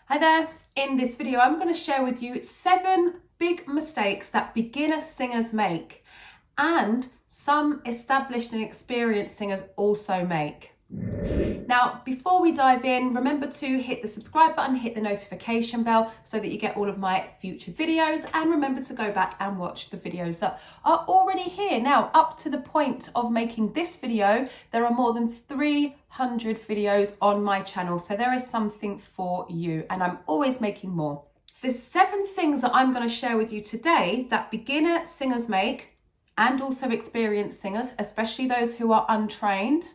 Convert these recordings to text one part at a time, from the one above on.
Hi there, in this video I'm going to share with you 7 big mistakes that beginner singers make and some established and experienced singers also make. Now, before we dive in, remember to hit the subscribe button, hit the notification bell so that you get all of my future videos, and remember to go back and watch the videos that are already here. Now, up to the point of making this video, there are more than 300 videos on my channel, so there is something for you, and I'm always making more. The 7 things that I'm going to share with you today that beginner singers make, and also experienced singers, especially those who are untrained,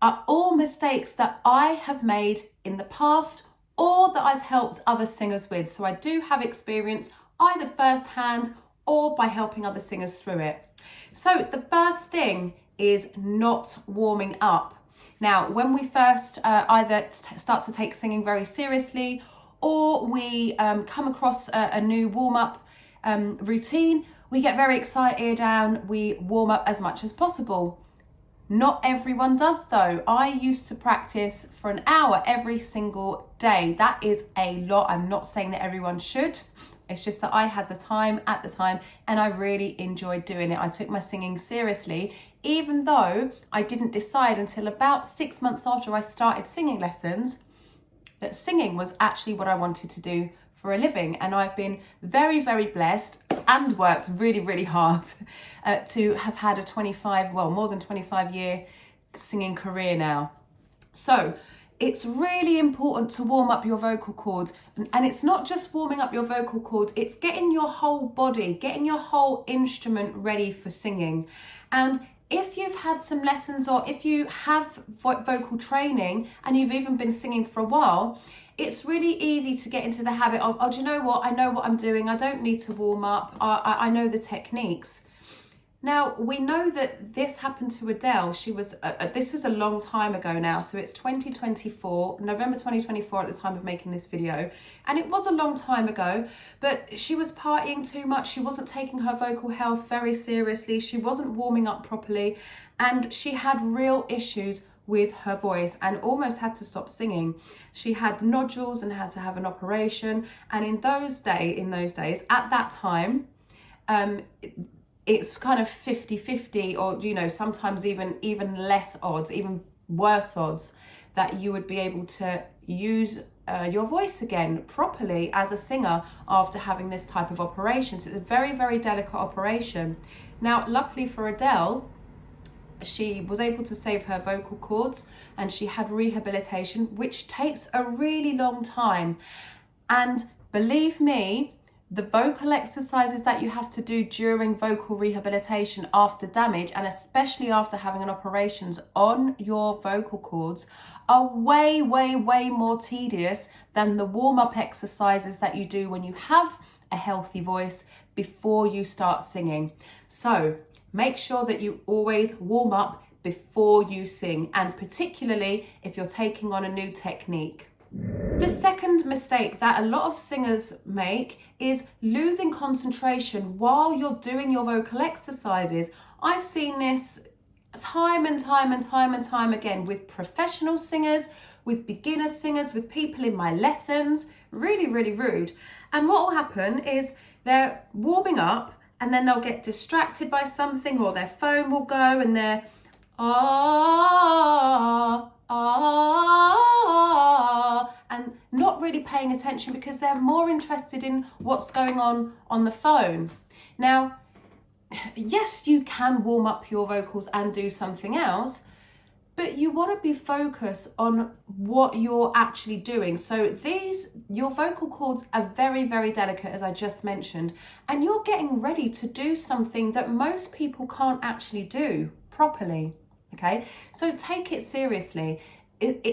are all mistakes that I have made in the past or that I've helped other singers with. So I do have experience either firsthand or by helping other singers through it. So the first thing is not warming up. Now, when we first either start to take singing very seriously or we come across a new warm-up routine, we get very excited and we warm up as much as possible. Not everyone does though. I used to practice for an hour every single day. That is a lot. I'm not saying that everyone should. It's just that I had the time at the time and I really enjoyed doing it. I took my singing seriously, even though I didn't decide until about 6 months after I started singing lessons that singing was actually what I wanted to do for a living. And I've been very, very blessed and worked really, really hard to have had a more than 25 year singing career now. So it's really important to warm up your vocal cords. And it's not just warming up your vocal cords, it's getting your whole body, getting your whole instrument ready for singing. And if you've had some lessons or if you have vocal training and you've even been singing for a while, it's really easy to get into the habit of, oh, do you know what? I know what I'm doing. I don't need to warm up. I know the techniques. Now, we know that this happened to Adele. This was a long time ago now. So it's 2024, November 2024 at the time of making this video. And it was a long time ago, but she was partying too much. She wasn't taking her vocal health very seriously. She wasn't warming up properly. And she had real issues with her voice and almost had to stop singing. She had nodules and had to have an operation. And in those days, at that time, it's kind of 50-50 or, sometimes even less odds, even worse odds that you would be able to use your voice again properly as a singer after having this type of operation. So it's a very, very delicate operation. Now, luckily for Adele, she was able to save her vocal cords and she had rehabilitation, which takes a really long time. And believe me, the vocal exercises that you have to do during vocal rehabilitation after damage, and especially after having an operations on your vocal cords, are way, way, way more tedious than the warm-up exercises that you do when you have a healthy voice before you start singing. So make sure that you always warm up before you sing, and particularly if you're taking on a new technique. The second mistake that a lot of singers make is losing concentration while you're doing your vocal exercises. I've seen this time and time again with professional singers, with beginner singers, with people in my lessons. Really, really rude. And what will happen is they're warming up and then they'll get distracted by something, or their phone will go and they're and not really paying attention because they're more interested in what's going on the phone. Now, yes, you can warm up your vocals and do something else, but you want to be focused on what you're actually doing. So your vocal cords are very, very delicate, as I just mentioned, and you're getting ready to do something that most people can't actually do properly, okay? So take it seriously,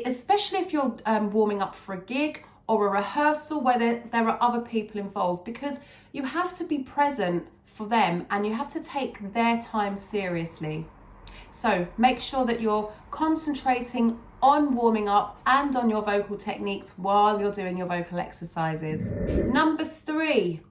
especially if you're warming up for a gig or a rehearsal where there are other people involved, because you have to be present for them and you have to take their time seriously. So make sure that you're concentrating on warming up and on your vocal techniques while you're doing your vocal exercises. Number 3,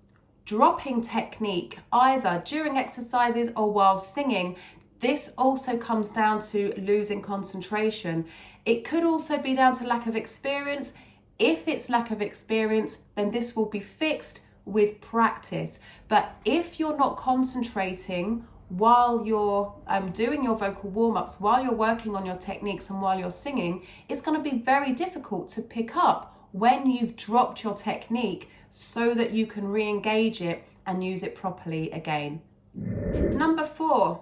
dropping technique either during exercises or while singing. This also comes down to losing concentration. It could also be down to lack of experience. If it's lack of experience, then this will be fixed with practice. But if you're not concentrating while you're doing your vocal warm-ups, while you're working on your techniques and while you're singing, it's going to be very difficult to pick up when you've dropped your technique so that you can re-engage it and use it properly again. Number 4,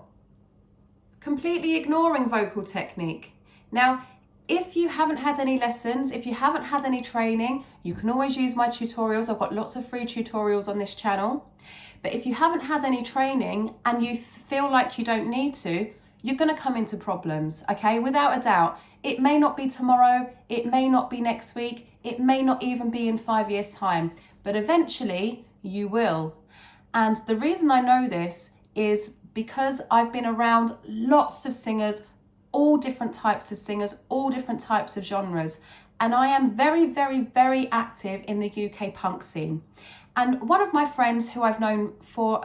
completely ignoring vocal technique. Now, if you haven't had any lessons, if you haven't had any training, you can always use my tutorials. I've got lots of free tutorials on this channel. But if you haven't had any training and you feel like you don't need to, you're going to come into problems, okay? Without a doubt. It may not be tomorrow, it may not be next week, it may not even be in 5 years' time, but eventually you will. And the reason I know this is because I've been around lots of singers, all different types of singers, all different types of genres. And I am very, very, very active in the UK punk scene. And one of my friends who I've known for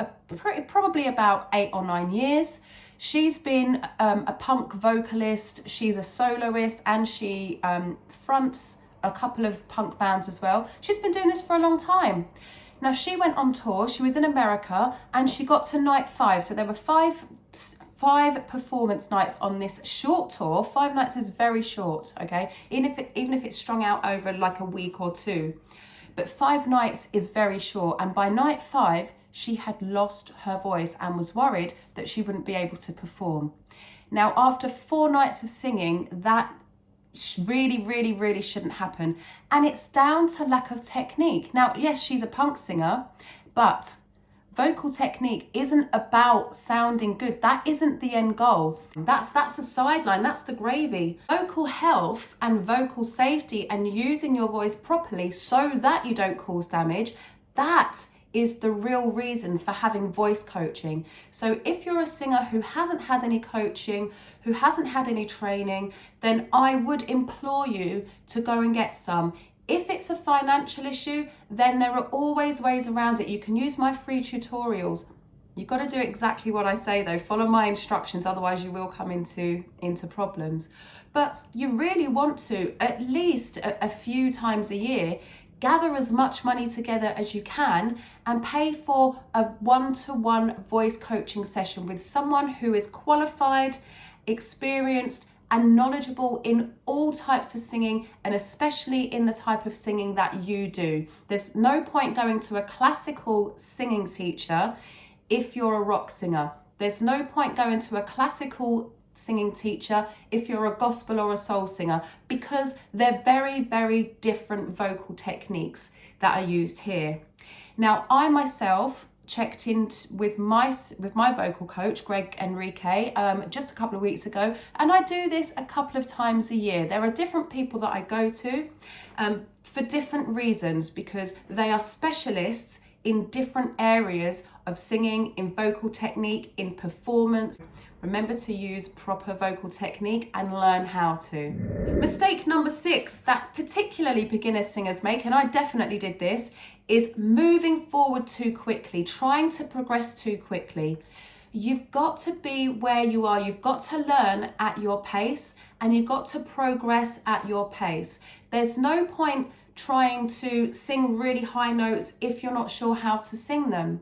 probably about 8 or 9 years, she's been a punk vocalist, she's a soloist, and she fronts a couple of punk bands as well. She's been doing this for a long time. Now, she went on tour, she was in America, and she got to night 5. So there were five performance nights on this short tour. 5 nights is very short, okay? Even if it's strung out over like a week or 2. But 5 nights is very short. And by night 5, she had lost her voice and was worried that she wouldn't be able to perform. Now, after 4 nights of singing, that really shouldn't happen. And it's down to lack of technique. Now, yes, she's a punk singer, but vocal technique isn't about sounding good. That isn't the end goal. That's a sideline, that's the gravy. Vocal health and vocal safety and using your voice properly so that you don't cause damage, that is the real reason for having voice coaching. So if you're a singer who hasn't had any coaching, who hasn't had any training, then I would implore you to go and get some. If it's a financial issue, then there are always ways around it. You can use my free tutorials. You've got to do exactly what I say though. Follow my instructions, otherwise you will come into problems. But you really want to, at least a few times a year, gather as much money together as you can and pay for a one-to-one voice coaching session with someone who is qualified, experienced, and knowledgeable in all types of singing, and especially in the type of singing that you do. There's no point going to a classical singing teacher if you're a rock singer. There's no point going to a classical singing teacher if you're a gospel or a soul singer, because they're very different vocal techniques that are used here. Now, I myself checked in with my vocal coach, Greg Enrique, just a couple of weeks ago, and I do this a couple of times a year. There are different people that I go to for different reasons, because they are specialists in different areas of singing, in vocal technique, in performance. Remember to use proper vocal technique and learn how to. Mistake number 6 that particularly beginner singers make, and I definitely did this, is moving forward too quickly, trying to progress too quickly. You've got to be where you are. You've got to learn at your pace, and you've got to progress at your pace. There's no point trying to sing really high notes if you're not sure how to sing them.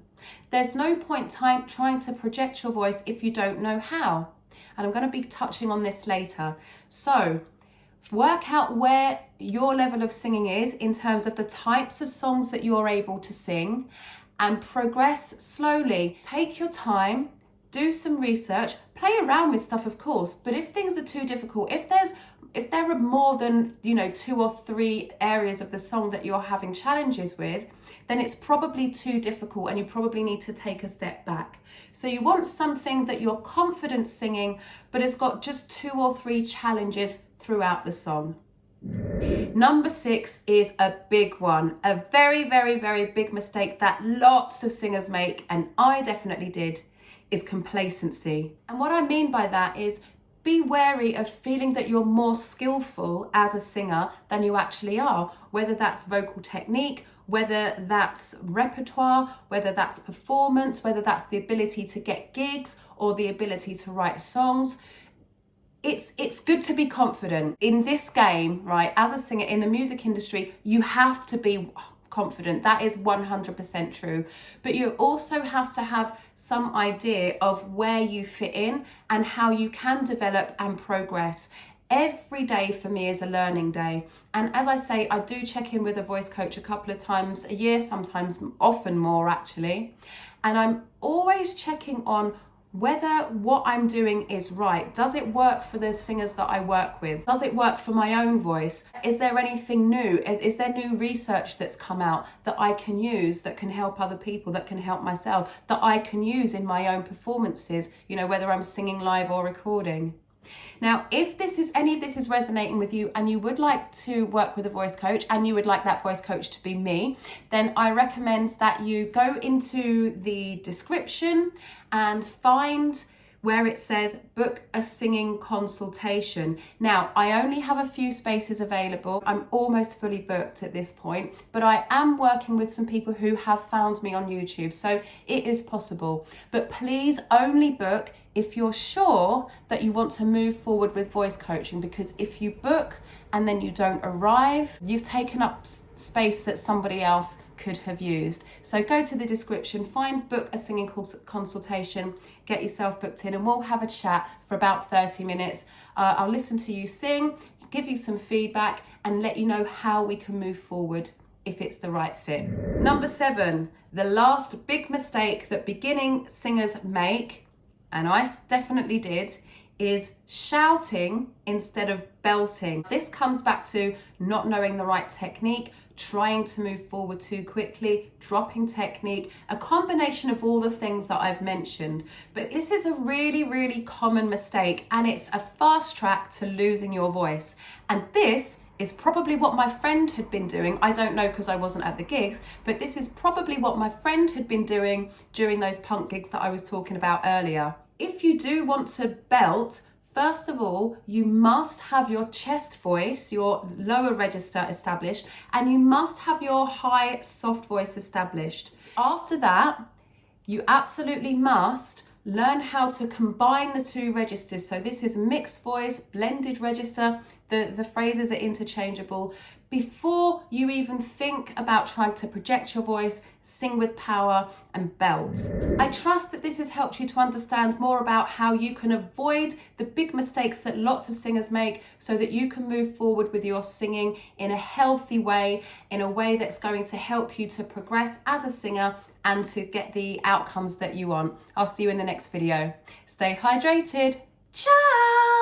There's no point trying to project your voice if you don't know how. And I'm going to be touching on this later. So work out where your level of singing is in terms of the types of songs that you're able to sing, and progress slowly. Take your time, do some research, play around with stuff, of course, but if things are too difficult, if there are more than 2 or 3 areas of the song that you're having challenges with, then it's probably too difficult and you probably need to take a step back. So you want something that you're confident singing, but it's got just 2 or 3 challenges throughout the song. Number 6 is a big one, a very big mistake that lots of singers make, and I definitely did, is complacency. And what I mean by that is be wary of feeling that you're more skillful as a singer than you actually are, whether that's vocal technique, whether that's repertoire, whether that's performance, whether that's the ability to get gigs or the ability to write songs. it's good to be confident in this game, right? As a singer in the music industry, you have to be confident. That is 100% true. But you also have to have some idea of where you fit in and how you can develop and progress. Every day for me is a learning day. And as I say, I do check in with a voice coach a couple of times a year, sometimes often more actually. And I'm always checking on whether what I'm doing is right. Does it work for the singers that I work with? Does it work for my own voice? Is there anything new? Is there new research that's come out that I can use, that can help other people, that can help myself, that I can use in my own performances, you know, whether I'm singing live or recording? Now, if any of this is resonating with you and you would like to work with a voice coach and you would like that voice coach to be me, then I recommend that you go into the description and find where it says book a singing consultation. Now, I only have a few spaces available. I'm almost fully booked at this point, but I am working with some people who have found me on YouTube, so it is possible. But please only book if you're sure that you want to move forward with voice coaching, because if you book and then you don't arrive, you've taken up space that somebody else could have used. So go to the description, find book a singing consultation, get yourself booked in, and we'll have a chat for about 30 minutes. I'll listen to you sing, give you some feedback, and let you know how we can move forward if it's the right fit. Number 7, the last big mistake that beginning singers make, and I definitely did, is shouting instead of belting. This comes back to not knowing the right technique, trying to move forward too quickly, dropping technique, a combination of all the things that I've mentioned. But this is a really, really common mistake, and it's a fast track to losing your voice. And this is probably what my friend had been doing. I don't know because I wasn't at the gigs, but this is probably what my friend had been doing during those punk gigs that I was talking about earlier. If you do want to belt, first of all, you must have your chest voice, your lower register established, and you must have your high soft voice established. After that, you absolutely must learn how to combine the two registers. So this is mixed voice, blended register. The phrases are interchangeable. Before you even think about trying to project your voice, sing with power, and belt. I trust that this has helped you to understand more about how you can avoid the big mistakes that lots of singers make, so that you can move forward with your singing in a healthy way, in a way that's going to help you to progress as a singer and to get the outcomes that you want. I'll see you in the next video. Stay hydrated. Ciao!